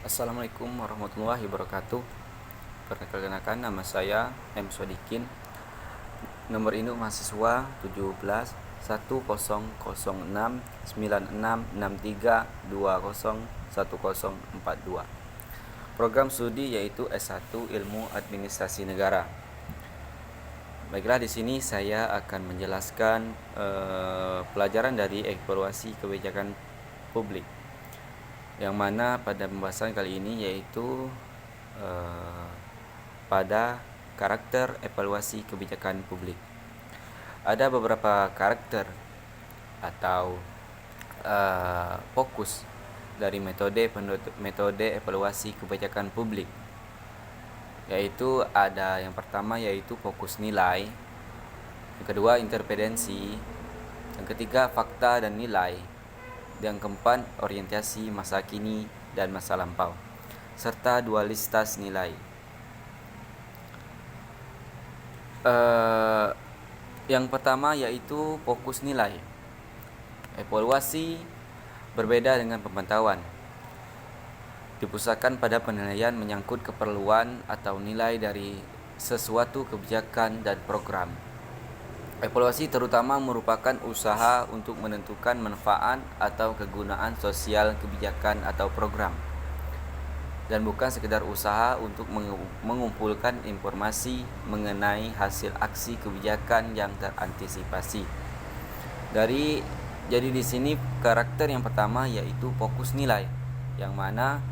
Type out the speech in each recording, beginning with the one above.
Assalamualaikum warahmatullahi wabarakatuh. Perkenalkan, nama saya M. Sodikin. Nomor induk mahasiswa 17 1006 9663201042. Program studi yaitu S1 Ilmu Administrasi Negara. Baiklah, di sini saya akan menjelaskan pelajaran dari evaluasi kebijakan publik, yang mana pada pembahasan kali ini yaitu pada karakter evaluasi kebijakan publik. Ada beberapa karakter atau fokus dari metode evaluasi kebijakan publik, yaitu ada yang pertama yaitu fokus nilai, yang kedua interpretensi, yang ketiga fakta dan nilai, yang keempat orientasi masa kini dan masa lampau, serta dualitas nilai. Yang pertama yaitu fokus nilai. Evaluasi berbeda dengan pemantauan, dipusatkan pada penilaian menyangkut keperluan atau nilai dari sesuatu kebijakan dan program. Evaluasi terutama merupakan usaha untuk menentukan manfaat atau kegunaan sosial kebijakan atau program, dan bukan sekedar usaha untuk mengumpulkan informasi mengenai hasil aksi kebijakan yang terantisipasi. Jadi di sini karakter yang pertama yaitu fokus nilai, yang mana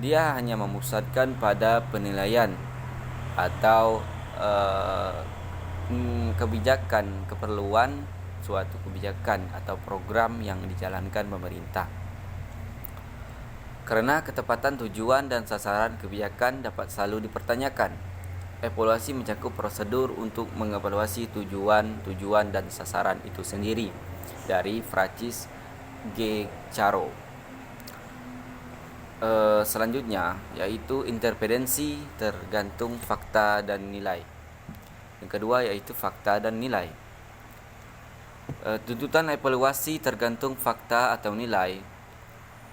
dia hanya memusatkan pada penilaian atau kebijakan, keperluan suatu kebijakan atau program yang dijalankan pemerintah. Karena ketepatan tujuan dan sasaran kebijakan dapat selalu dipertanyakan, evaluasi mencakup prosedur untuk mengevaluasi tujuan dan sasaran itu sendiri, dari Francis G. Charo. Selanjutnya yaitu interpretensi tergantung fakta dan nilai. Yang kedua yaitu fakta dan nilai. Tuntutan evaluasi tergantung fakta atau nilai,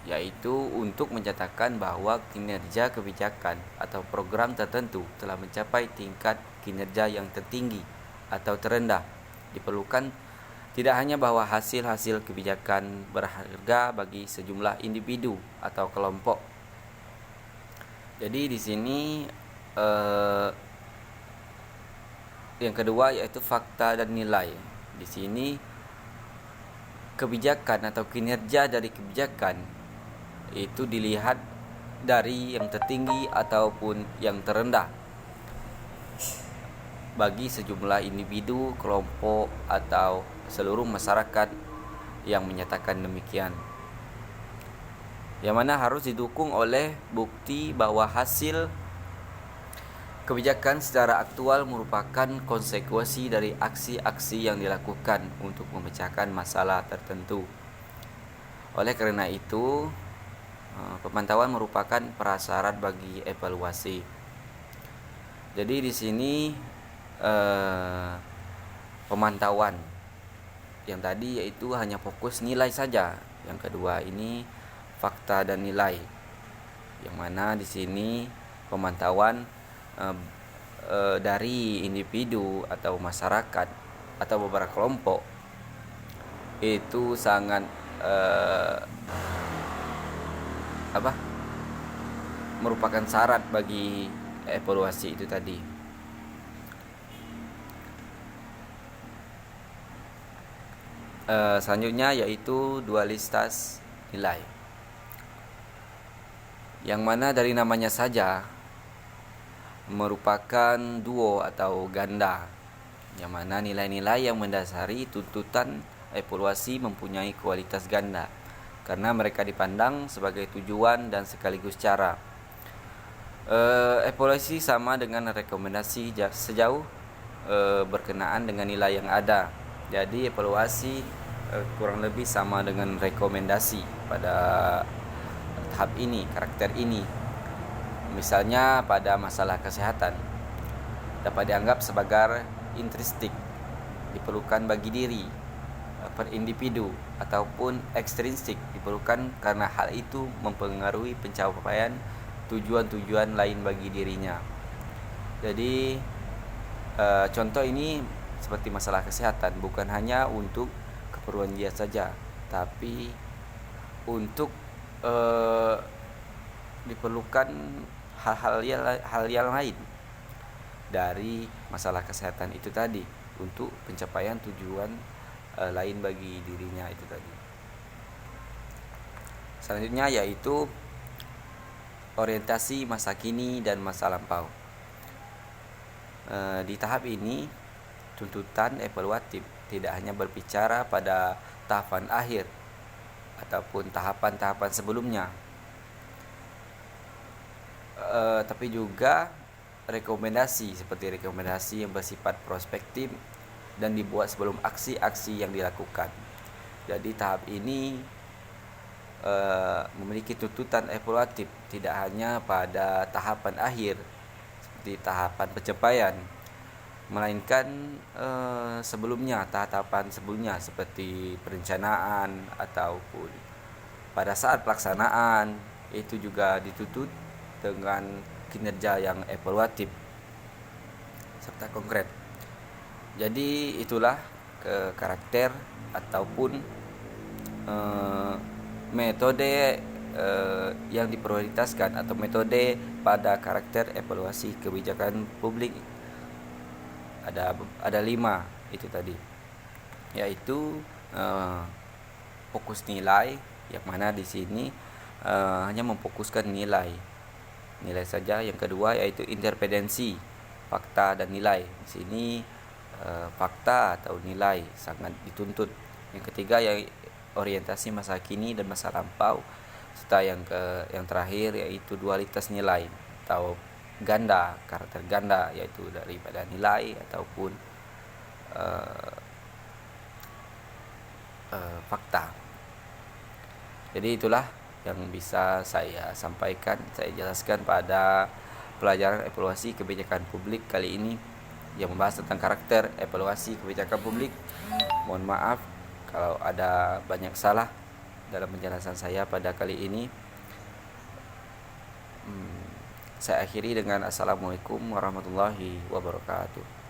yaitu untuk menyatakan bahwa kinerja kebijakan atau program tertentu telah mencapai tingkat kinerja yang tertinggi atau terendah. Diperlukan tidak hanya bahwa hasil-hasil kebijakan berharga bagi sejumlah individu atau kelompok. Jadi di sini yang kedua yaitu fakta dan nilai. Di sini kebijakan atau kinerja dari kebijakan itu dilihat dari yang tertinggi ataupun yang terendah bagi sejumlah individu, kelompok, atau seluruh masyarakat yang menyatakan demikian, yang mana harus didukung oleh bukti bahwa hasil kebijakan secara aktual merupakan konsekuensi dari aksi-aksi yang dilakukan untuk memecahkan masalah tertentu. Oleh karena itu, pemantauan merupakan prasyarat bagi evaluasi. Jadi di sini pemantauan yang tadi yaitu hanya fokus nilai saja. Yang kedua ini fakta dan nilai, yang mana di sini pemantauan dari individu atau masyarakat atau beberapa kelompok itu sangat merupakan syarat bagi evaluasi itu tadi. Selanjutnya yaitu dualitas nilai, yang mana dari namanya saja merupakan duo atau ganda, yang mana nilai-nilai yang mendasari tuntutan evaluasi mempunyai kualitas ganda karena mereka dipandang sebagai tujuan dan sekaligus cara. Evaluasi sama dengan rekomendasi sejauh berkenaan dengan nilai yang ada. Jadi evaluasi kurang lebih sama dengan rekomendasi pada tahap ini, karakter ini. Misalnya pada masalah kesehatan dapat dianggap sebagai intrinsik, diperlukan bagi diri. per individu ataupun ekstrinsik diperlukan karena hal itu mempengaruhi pencapaian tujuan-tujuan lain bagi dirinya. Jadi contoh ini seperti masalah kesehatan, bukan hanya untuk keperluan dia saja, tapi untuk diperlukan hal yang lain dari masalah kesehatan itu tadi untuk pencapaian tujuan lain bagi dirinya itu tadi. Selanjutnya yaitu orientasi masa kini dan masa lampau. Di tahap ini tuntutan evaluatif tidak hanya berbicara pada tahapan akhir ataupun tahapan-tahapan sebelumnya, tapi juga rekomendasi seperti rekomendasi yang bersifat prospektif dan dibuat sebelum aksi-aksi yang dilakukan. Jadi tahap ini memiliki tuntutan evaluatif tidak hanya pada tahapan akhir seperti tahapan pencapaian, melainkan sebelumnya, tahapan sebelumnya seperti perencanaan ataupun pada saat pelaksanaan itu juga dituntut dengan kinerja yang evaluatif serta konkret. Jadi itulah karakter ataupun metode yang diprioritaskan atau metode pada karakter evaluasi kebijakan publik. Ada 5 itu tadi, yaitu fokus nilai, yang mana di sini hanya memfokuskan nilai saja. Yang kedua yaitu interdependensi fakta dan nilai. Di sini fakta atau nilai sangat dituntut. Yang ketiga yang orientasi masa kini dan masa lampau, serta yang terakhir yaitu dualitas nilai atau ganda, karakter ganda, yaitu daripada nilai ataupun fakta. Jadi itulah yang bisa saya sampaikan, saya jelaskan pada pelajaran evaluasi kebijakan publik kali ini yang membahas tentang karakter evaluasi kebijakan publik. Mohon maaf kalau ada banyak salah dalam penjelasan saya pada kali ini. Saya akhiri dengan Assalamualaikum warahmatullahi wabarakatuh.